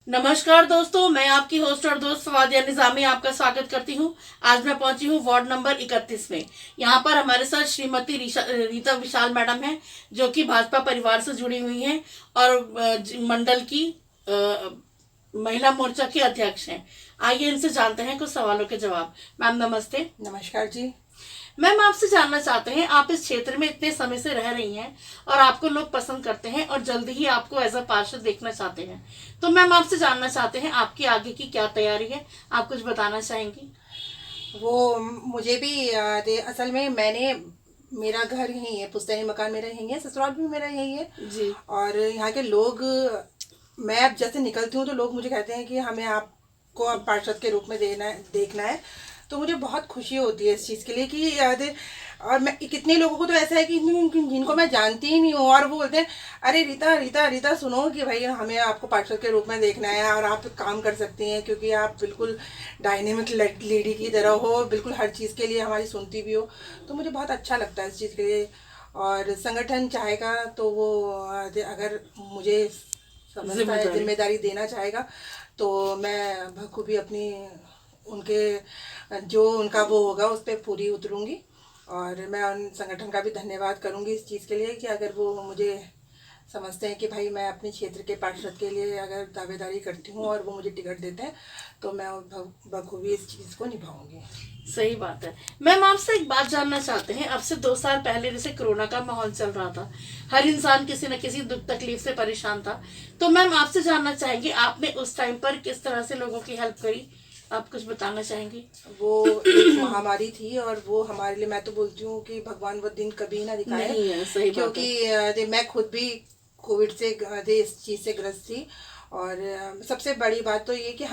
नमस्कार दोस्तों, मैं आपकी होस्ट और दोस्त फवादिया निजामी आपका स्वागत करती हूं। आज मैं पहुंची हूं वार्ड नंबर 31 में। यहां पर हमारे साथ श्रीमती रीता विशाल मैडम हैं, जो कि भाजपा परिवार से जुड़ी हुई हैं और मंडल की महिला मोर्चा की अध्यक्ष हैं। आइए इनसे जानते हैं कुछ सवालों के जवाब। मैम नमस्ते। नमस्कार जी। मैम आपसे जानना चाहते हैं, आप इस क्षेत्र में इतने समय से रह रही हैं और आपको लोग पसंद करते हैं और जल्दी ही आपको एज अ पार्षद देखना चाहते हैं, तो मैम आपसे जानना चाहते हैं आपकी आगे की क्या तैयारी है, आप कुछ बताना चाहेंगी? वो मुझे भी असल में मेरा घर यही है, पुश्तैनी मकान मेरा यही है, ससुराल भी मेरा यही है जी और यहाँ के लोग, मैं अब जैसे निकलती हूँ तो लोग मुझे कहते हैं कि हमें आपको अब पार्षद के रूप में देखना है। तो मुझे बहुत खुशी होती है इस चीज़ के लिए कि और मैं कितने लोगों को तो ऐसा है कि जिनको मैं जानती ही नहीं हूँ और वो बोलते हैं अरे रीता रीता रीता सुनो कि भाई हमें आपको पार्षद के रूप में देखना है और आप काम कर सकती हैं क्योंकि आप बिल्कुल डायनेमिक लेडी की तरह हो, बिल्कुल हर चीज़ के लिए हमारी सुनती भी हो। तो मुझे बहुत अच्छा लगता है इस चीज़ के लिए। और संगठन चाहेगा तो वो अगर मुझे समझता है जिम्मेदारी देना चाहेगा तो मैं बखूबी अपनी उनके जो उनका वो होगा उस पर पूरी उतरूँगी। और मैं उन संगठन का भी धन्यवाद करूँगी इस चीज़ के लिए कि अगर वो मुझे समझते हैं कि भाई मैं अपने क्षेत्र के पार्षद के लिए अगर दावेदारी करती हूँ और वो मुझे टिकट देते हैं तो मैं बखूबी इस चीज़ को निभाऊंगी। सही बात है। मैम आपसे एक बात जानना चाहते हैं, अब से 2 साल पहले जैसे कोरोना का माहौल चल रहा था, हर इंसान किसी न किसी दुख तकलीफ से परेशान था, तो मैम आपसे जानना चाहेंगे आपने उस टाइम पर किस तरह से लोगों की हेल्प करी, आप कुछ बताना चाहेंगी? वो एक महामारी थी और वो हमारे लिए, मैं तो बोलती हूँ कि भगवान वो दिन कभी ना दिखाए। नहीं है, सही बात क्योंकि मैं खुद भी कोविड से इस चीज़ से ग्रस्त थी। और सबसे बड़ी बात तो ये कि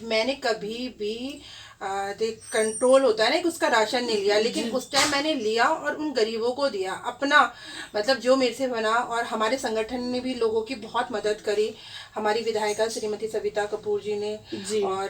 मैंने कभी भी कंट्रोल होता है ना कि उसका राशन नहीं लिया, लेकिन उस टाइम मैंने लिया और उन गरीबों को दिया अपना, मतलब जो मेरे से बना। और हमारे संगठन ने भी लोगों की बहुत मदद करी। हमारी विधायिका श्रीमती सविता कपूर जी ने जी और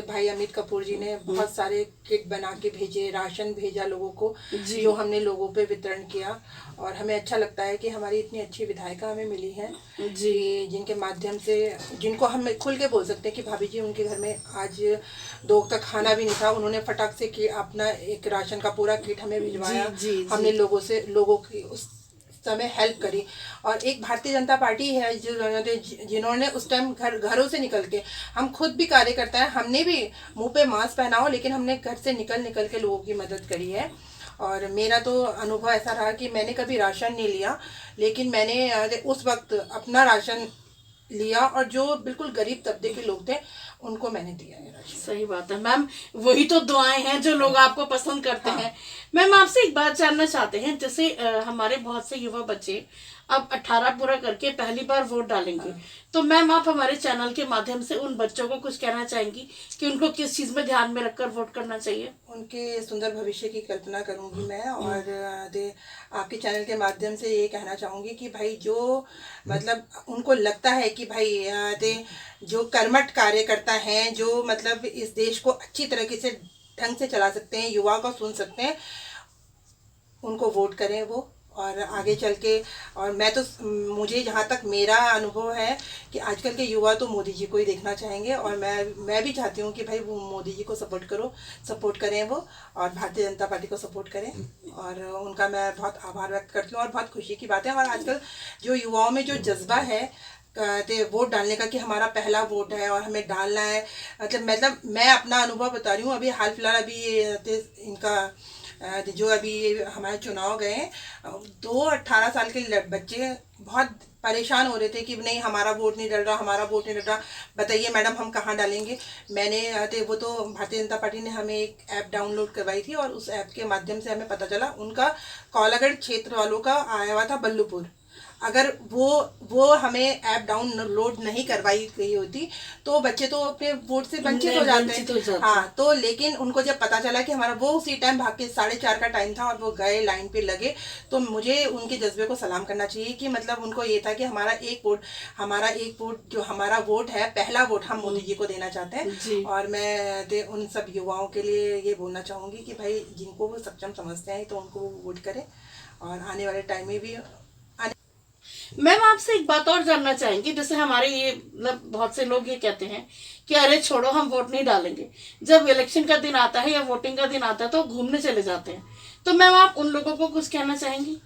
भाई अमित कपूर जी ने बहुत सारे किट बना के भेजे, राशन भेजा लोगों को, जी जो हमने लोगों पे वितरण किया। और हमें अच्छा लगता है कि हमारी इतनी अच्छी विधायिका हमें मिली है जी कि जिनके माध्यम से, जिनको हम खुल के बोल सकते हैं कि भाभी जी उनके घर में आज 2 तक खाना भी नहीं था, उन्होंने फटाक से कि अपना एक राशन का पूरा किट हमें भिजवाया। हमने लोगों की उस समय हेल्प करी। और एक भारतीय जनता पार्टी है जिन्होंने उस टाइम घरों से निकल के, हम खुद भी कार्यकर्ता है, हमने भी मुंह पे मास्क पहना हो लेकिन हमने घर से निकल निकल के लोगों की मदद करी है। और मेरा तो अनुभव ऐसा रहा कि मैंने कभी राशन नहीं लिया, लेकिन मैंने उस वक्त अपना राशन लिया और जो बिल्कुल गरीब तबके के लोग थे उनको मैंने दिया है राशन। सही बात है मैम, वही तो दुआएं हैं जो लोग आपको पसंद करते हैं। मैम आपसे एक बात जानना चाहते हैं, जैसे हमारे बहुत से युवा बच्चे अब 18 पूरा करके पहली बार वोट डालेंगे, तो मैम आप हमारे चैनल के माध्यम से उन बच्चों को कुछ कहना चाहेंगी कि उनको किस चीज में ध्यान में रखकर वोट करना चाहिए? उनके सुंदर भविष्य की कल्पना करूंगी मैं। और आपके चैनल के माध्यम से ये कहना चाहूँगी कि भाई जो मतलब उनको लगता है कि भाई जो कर्मठ कार्यकर्ता हैं, जो मतलब इस देश को अच्छी तरीके से ढंग से चला सकते हैं, युवा को सुन सकते हैं, उनको वोट करें वो। और आगे चल के, और मैं तो, मुझे जहाँ तक मेरा अनुभव है कि आजकल के युवा तो मोदी जी को ही देखना चाहेंगे। और मैं भी चाहती हूँ कि भाई वो मोदी जी को सपोर्ट करें वो, और भारतीय जनता पार्टी को सपोर्ट करें। और उनका मैं बहुत आभार व्यक्त करती हूँ और बहुत खुशी की बात है। और आजकल जो युवाओं में जो जज्बा है वोट डालने का, कि हमारा पहला वोट है और हमें डालना है, मतलब मैं अपना अनुभव बता रही हूँ। अभी हाल फिलहाल अभी इनका जो अभी हमारे चुनाव गए, 18 साल के बच्चे बहुत परेशान हो रहे थे कि नहीं हमारा वोट नहीं डल रहा, हमारा वोट नहीं डल रहा, बताइए मैडम हम कहाँ डालेंगे। वो तो भारतीय जनता पार्टी ने हमें एक ऐप डाउनलोड करवाई थी और उस ऐप के माध्यम से हमें पता चला उनका कौलागढ़ क्षेत्र वालों का आया हुआ था बल्लूपुर। अगर वो हमें ऐप डाउनलोड नहीं करवाई गई होती तो बच्चे तो अपने वोट से वंचित हो जाते हैं। हाँ, तो लेकिन उनको जब पता चला कि हमारा वो उसी टाइम भाग के 4:30 का टाइम था और वो गए लाइन पे लगे, तो मुझे उनके जज्बे को सलाम करना चाहिए कि मतलब उनको ये था कि हमारा एक वोट जो हमारा वोट है, पहला वोट हम मोदी जी को देना चाहते हैं। और मैं उन सब युवाओं के लिए ये बोलना चाहूँगी कि भाई जिनको वो सक्षम समझते हैं तो उनको वो वोट करें और आने वाले टाइम में भी मैम आपसे एक बात और जानना चाहेंगे, जैसे हमारे ये मतलब बहुत से लोग ये कहते हैं कि अरे छोड़ो हम वोट नहीं डालेंगे, जब इलेक्शन का दिन आता है या वोटिंग का दिन आता है तो घूमने चले जाते हैं। तो मैम आप उन लोगों को कुछ कहना चाहेंगी?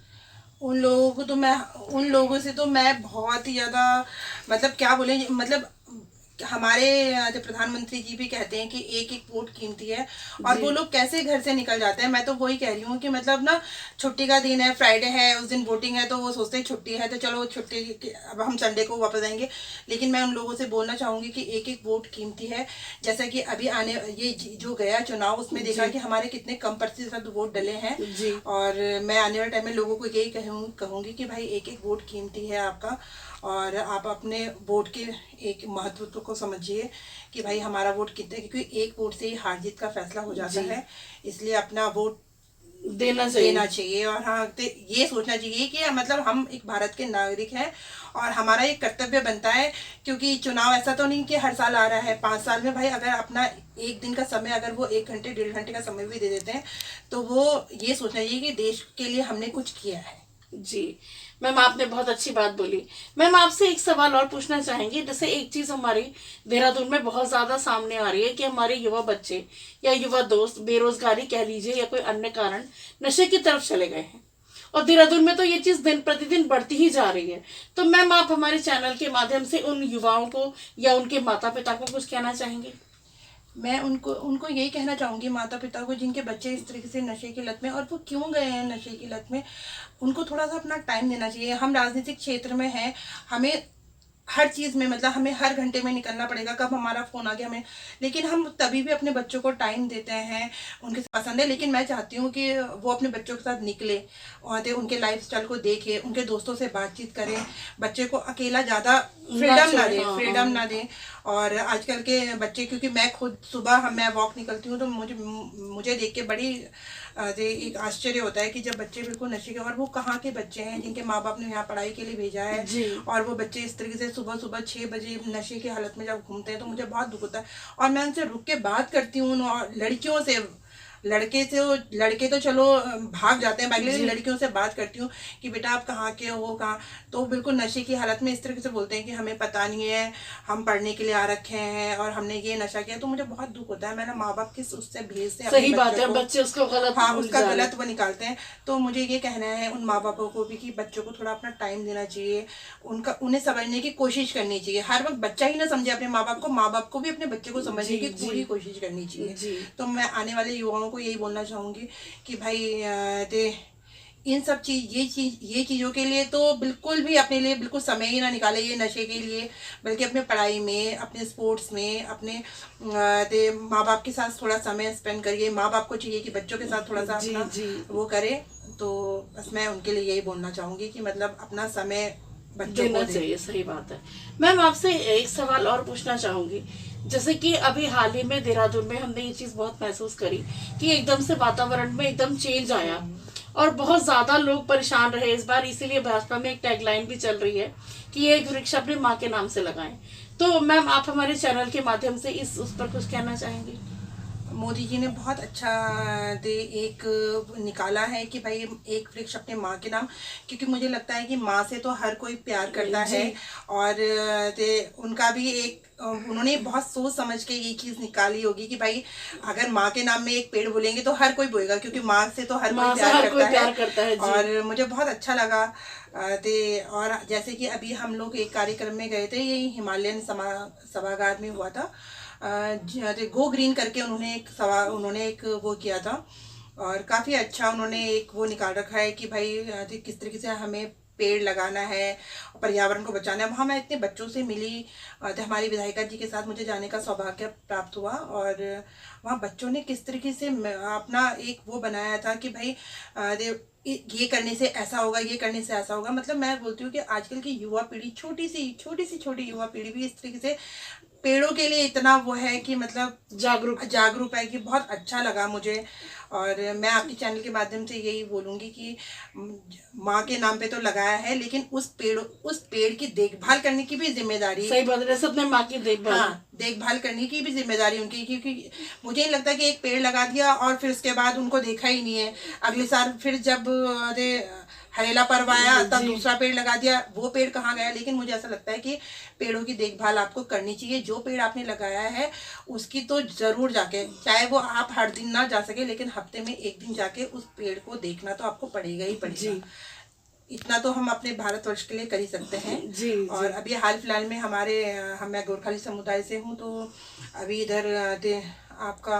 उन लोगों से तो मैं बहुत ही ज़्यादा, मतलब क्या बोले, मतलब हमारे जो प्रधानमंत्री जी भी कहते हैं कि एक एक वोट कीमती है, और वो लोग कैसे घर से निकल जाते हैं। मैं तो वही कह रही हूँ कि मतलब ना, छुट्टी का दिन है, फ्राइडे है, उस दिन वोटिंग है, तो वो सोचते हैं छुट्टी है तो चलो छुट्टी अब हम संडे को वापस आएंगे। लेकिन मैं उन लोगों से बोलना चाहूँगी कि एक एक वोट कीमती है। जैसा कि अभी आने ये जो गया चुनाव, उसमें देखा कि हमारे कितने कम प्रतिशत वोट डले हैं। और मैं आने वाले टाइम में लोगों को यही कहूँगी कि भाई एक एक वोट कीमती है आपका, और आप अपने वोट के एक महत्व को समझिए कि भाई हमारा वोट कितने, क्योंकि एक वोट से ही हार जीत का फैसला हो जाता है। इसलिए अपना वोट देना चाहिए। और हाँ, तो ये सोचना चाहिए कि मतलब हम एक भारत के नागरिक हैं और हमारा ये कर्तव्य बनता है, क्योंकि चुनाव ऐसा तो नहीं कि हर साल आ रहा है। 5 साल में भाई अगर अपना एक दिन का समय, अगर वो 1 घंटे 1.5 घंटे का समय भी दे देते हैं, तो वो ये सोचना चाहिए कि देश के लिए हमने कुछ किया है। जी मैम, आपने बहुत अच्छी बात बोली। मैम आपसे एक सवाल और पूछना चाहेंगे, जैसे एक चीज हमारी देहरादून में बहुत ज्यादा सामने आ रही है कि हमारे युवा बच्चे या युवा दोस्त बेरोजगारी कह लीजिए या कोई अन्य कारण नशे की तरफ चले गए हैं, और देहरादून में तो ये चीज दिन प्रतिदिन बढ़ती ही जा रही है। तो मैम आप हमारे चैनल के माध्यम से उन युवाओं को या उनके माता पिता को कुछ कहना चाहेंगे? मैं उनको यही कहना चाहूँगी, माता पिता को जिनके बच्चे इस तरीके से नशे की लत में, और वो क्यों गए हैं नशे की लत में, उनको थोड़ा सा अपना टाइम देना चाहिए। हम राजनीतिक क्षेत्र में हैं, हमें हर चीज़ में, मतलब हमें हर घंटे में निकलना पड़ेगा, कब हमारा फ़ोन आ गया हमें, लेकिन हम तभी भी अपने बच्चों को टाइम देते हैं। उनके पसंद है, लेकिन मैं चाहती हूँ कि वो अपने बच्चों के साथ निकले और उनके लाइफस्टाइल को देखें, उनके दोस्तों से बातचीत करें, बच्चे को अकेला ज़्यादा फ्रीडम ना दें। और आजकल के बच्चे, क्योंकि मैं खुद सुबह मैं वॉक निकलती हूँ, तो मुझे देख के बड़ी एक आश्चर्य होता है कि जब बच्चे बिल्कुल नशे के, और वो कहाँ के बच्चे हैं जिनके माँ बाप ने यहाँ पढ़ाई के लिए भेजा है, और वो बच्चे इस तरीके से सुबह सुबह 6 बजे नशे की हालत में जब घूमते हैं, तो मुझे बहुत दुख होता है। और मैं उनसे रुक के बात करती हूँ, और लड़कियों से, लड़के तो चलो भाग जाते हैं बाइक, लेकिन लड़कियों से बात करती हूँ कि बेटा आप कहाँ के हो, कहाँ, तो बिल्कुल नशे की हालत में इस तरीके से बोलते हैं कि हमें पता नहीं है, हम पढ़ने के लिए आ रखे हैं और हमने ये नशा किया। तो मुझे बहुत दुख होता है। मेरा माँ बाप किस उससे भेजते हैं, सही बात है, बच्चे उसको गलत, हाँ उसका गलत वो निकालते हैं। तो मुझे ये कहना है उन माँ बापों को भी कि बच्चों को थोड़ा अपना टाइम देना चाहिए, उन्हें समझने की कोशिश करनी चाहिए। हर वक्त बच्चा ही ना समझे अपने माँ बाप को, माँ बाप को भी अपने बच्चे को समझने की पूरी कोशिश करनी चाहिए। तो मैं आने वाले युवाओं को यही बोलना चाहूँगी कि भाई इन सब ये चीज़ों के लिए तो बिल्कुल भी अपने लिए बिल्कुल समय ही ना निकाले ये नशे के लिए, बल्कि अपने पढ़ाई में, अपने स्पोर्ट्स में, अपने माँ बाप के साथ थोड़ा समय स्पेंड करिए। माँ बाप को चाहिए कि बच्चों के साथ थोड़ा सा अपना वो करे। तो बस मैं उनके लिए यही बोलना चाहूँगी कि मतलब अपना समय बच्चों को चाहिए। सही बात है। मैम आपसे एक सवाल और पूछना चाहूंगी, जैसे कि अभी हाल ही में देहरादून में हमने ये चीज बहुत महसूस करी कि एकदम से वातावरण में एकदम चेंज आया और बहुत ज्यादा लोग परेशान रहे इस बार। इसीलिए भाजपा में एक टैगलाइन भी चल रही है कि एक वृक्ष अपने माँ के नाम से लगाएं। तो मैम आप हमारे चैनल के माध्यम से उस पर कुछ कहना चाहेंगे? मोदी जी ने बहुत अच्छा एक निकाला है कि भाई एक वृक्ष अपने माँ के नाम, क्योंकि मुझे लगता है कि माँ से तो हर कोई प्यार करता है। और उनका भी एक, उन्होंने बहुत सोच समझ के ये चीज़ निकाली होगी कि भाई अगर माँ के नाम में एक पेड़ बोलेंगे तो हर कोई बोएगा, क्योंकि माँ से तो हर कोई प्यार करता है। और मुझे बहुत अच्छा लगा। और जैसे कि अभी हम लोग एक कार्यक्रम में गए थे, ये हिमालयन सभागार में हुआ था, गो ग्रीन करके उन्होंने एक वो किया था, और काफ़ी अच्छा उन्होंने एक वो निकाल रखा है कि भाई किस तरीके से हमें पेड़ लगाना है, पर्यावरण को बचाना है। वहाँ मैं इतने बच्चों से मिली, तो हमारी विधायिका जी के साथ मुझे जाने का सौभाग्य प्राप्त हुआ, और वहाँ बच्चों ने किस तरीके से अपना एक वो बनाया था कि भाई ये करने से ऐसा होगा, ये करने से ऐसा होगा। मतलब मैं बोलती हूँ कि आजकल की युवा पीढ़ी, छोटी युवा पीढ़ी भी इस तरीके से पेड़ों के लिए इतना वो है कि मतलब जागरूक है कि बहुत अच्छा लगा मुझे। और मैं आपके चैनल के माध्यम से यही बोलूँगी कि माँ के नाम पे तो लगाया है, लेकिन उस पेड़ की देखभाल करने की भी जिम्मेदारी, सही बात है, सबने माँ की देखभाल, हाँ देखभाल करने की भी जिम्मेदारी उनकी, क्योंकि मुझे नहीं लगता कि एक पेड़ लगा दिया और फिर उसके बाद उनको देखा ही नहीं है। अगले साल फिर जब हरेला पर्व आया तब जी। दूसरा पेड़ लगा दिया, वो पेड़ कहाँ गया। लेकिन मुझे ऐसा लगता है कि पेड़ों की देखभाल आपको करनी चाहिए। जो पेड़ आपने लगाया है उसकी तो जरूर जाके, चाहे वो आप हर दिन ना जा सके लेकिन हफ्ते में एक दिन जाके उस पेड़ को देखना तो आपको पड़ेगा ही पड़ेगा। जी। इतना तो हम अपने भारतवर्ष के लिए कर ही सकते हैं। जी। और अभी हाल फिलहाल में हमारे मैं गोरखाली समुदाय से हूँ, तो अभी इधर आपका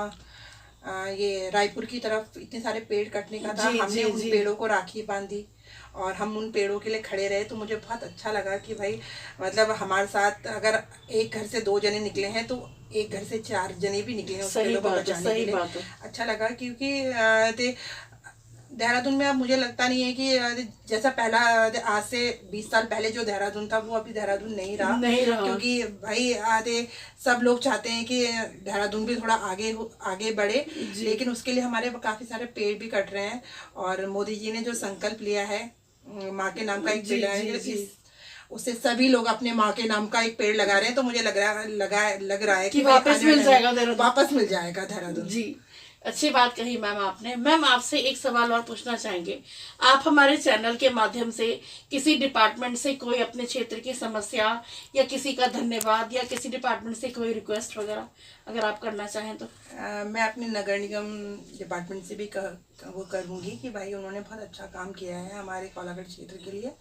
ये रायपुर की तरफ इतने सारे पेड़ कटने का था। जी, हमने जी, उन जी। पेड़ों को राखी बांधी और हम उन पेड़ों के लिए खड़े रहे। तो मुझे बहुत अच्छा लगा कि भाई मतलब हमारे साथ अगर एक घर से 2 जने निकले हैं तो एक घर से 4 जने भी निकले हैं उस सही पेड़ों को बात है, बचाने सही के लिए। बात है। अच्छा लगा क्योंकि देहरादून में अब मुझे लगता नहीं है कि जैसा पहला आज से 20 साल पहले जो देहरादून था वो अभी देहरादून नहीं रहा। नहीं रहा। क्योंकि भाई आधे सब लोग चाहते हैं कि देहरादून भी थोड़ा आगे बढ़े, लेकिन उसके लिए हमारे काफी सारे पेड़ भी कट रहे हैं। और मोदी जी ने जो संकल्प लिया है माँ के नाम का एक जी, पेड़ जी, है, जी। उससे सभी लोग अपने माँ के नाम का एक पेड़ लगा रहे हैं। तो मुझे लग रहा है कि भाई वापस आने मिल वाले जाएगा में देहरादून। वापस मिल जाएगा देहरादून। जी, अच्छी बात कही मैम आपने। मैम आपसे एक सवाल और पूछना चाहेंगे। आप हमारे चैनल के माध्यम से किसी डिपार्टमेंट से कोई अपने क्षेत्र की समस्या या किसी का धन्यवाद या किसी डिपार्टमेंट से कोई रिक्वेस्ट वगैरह अगर आप करना चाहें तो? मैं अपने नगर निगम डिपार्टमेंट से भी वो करूँगी कि भाई उन्होंने बहुत अच्छा काम किया है हमारे कोलाघाट क्षेत्र के लिए।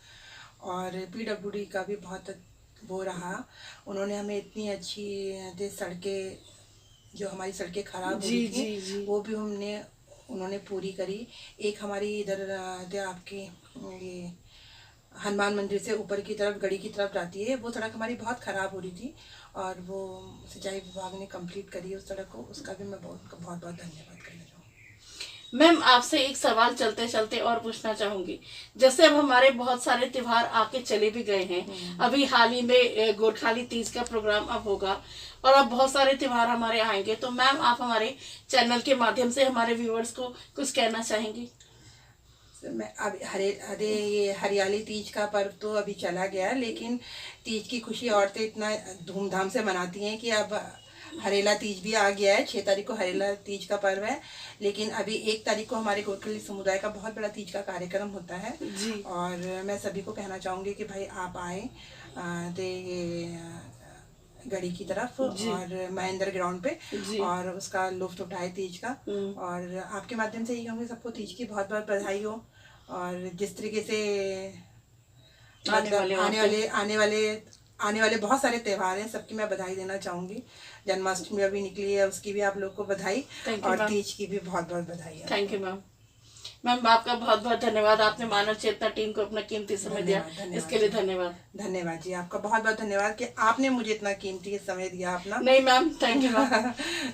और PWD का भी बहुत वो रहा, उन्होंने हमें इतनी अच्छी सड़कें, जो हमारी सड़कें खराब हो रही जी, थी जी। वो भी उन्होंने पूरी करी। एक हमारी इधर आपकी ये हनुमान मंदिर से ऊपर की तरफ गढ़ी की तरफ जाती है, वो सड़क हमारी बहुत ख़राब हो रही थी और वो सिंचाई विभाग ने कंप्लीट करी उस सड़क को। उसका भी मैं बहुत बहुत धन्यवाद करना चाहूँगी। मैम आपसे एक सवाल चलते चलते और पूछना चाहूंगी। जैसे अब हमारे बहुत सारे त्योहार आके चले भी गए हैं, अभी हाल ही में गोरखाली तीज का प्रोग्राम अब होगा और अब बहुत सारे त्योहार हमारे आएंगे। तो मैम आप हमारे चैनल के माध्यम से हमारे व्यूअर्स को कुछ कहना चाहेंगी? मैं अब अरे ये हरियाली तीज का पर्व तो अभी चला गया, लेकिन तीज की खुशी औरतें इतना धूमधाम से मनाती हैं कि अब हरेला तीज भी आ गया है। 6 तारीख को हरेला तीज का पर्व है, लेकिन अभी 1 तारीख को हमारे गोरखली समुदाय का बहुत बड़ा तीज का कार्यक्रम होता है। जी। और मैं सभी को कहना चाहूँगी कि भाई आप आए गढ़ी की तरफ और महेंद्र ग्राउंड पे और उसका लुत्फ उठाए तीज का। और आपके माध्यम से यही कहूँगी सबको तीज की बहुत बहुत बधाई हो। और जिस तरीके से आने वाले बहुत सारे त्योहार हैं, सबकी मैं बधाई देना चाहूँगी। जन्माष्टमी अभी निकली है, उसकी भी आप लोग को बधाई और तीज की भी बहुत बहुत बधाई है। Thank you ma'am. मैम आपका बहुत बहुत धन्यवाद, आपने मानव चेतना टीम को अपना कीमती समय दिया, इसके लिए धन्यवाद। धन्यवाद जी, आपका बहुत बहुत धन्यवाद कि आपने मुझे इतना कीमती समय दिया अपना। नहीं मैम, थैंक यू मैम।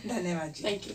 धन्यवाद जी। Thank you.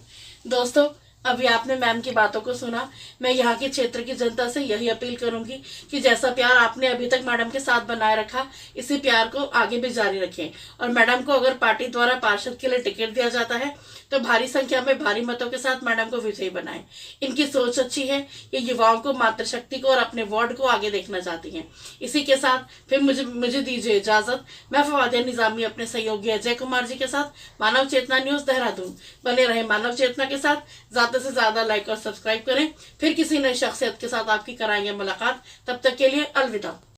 दोस्तों अभी आपने मैम की बातों को सुना। मैं यहाँ के क्षेत्र की जनता से यही अपील करूंगी कि जैसा प्यार आपने अभी तक मैडम के साथ बनाए रखा, इसी प्यार को आगे भी जारी रखें। और मैडम को अगर पार्टी द्वारा पार्षद के लिए टिकट दिया जाता है तो भारी संख्या में भारी मतों के साथ मैडम को विजयी बनाएं। इनकी सोच अच्छी है, ये युवाओं को, मातृशक्ति को और अपने वार्ड को आगे देखना चाहती हैं। इसी के साथ फिर मुझे दीजिए इजाजत। मैं फवादिया निजामी अपने सहयोगी अजय कुमार जी के साथ मानव चेतना न्यूज देहरादून। बने रहे मानव चेतना के साथ, ज्यादा से ज्यादा लाइक और सब्सक्राइब करें। फिर किसी नई शख्सियत के साथ आपकी कराएंगे मुलाकात। तब तक के लिए अलविदा।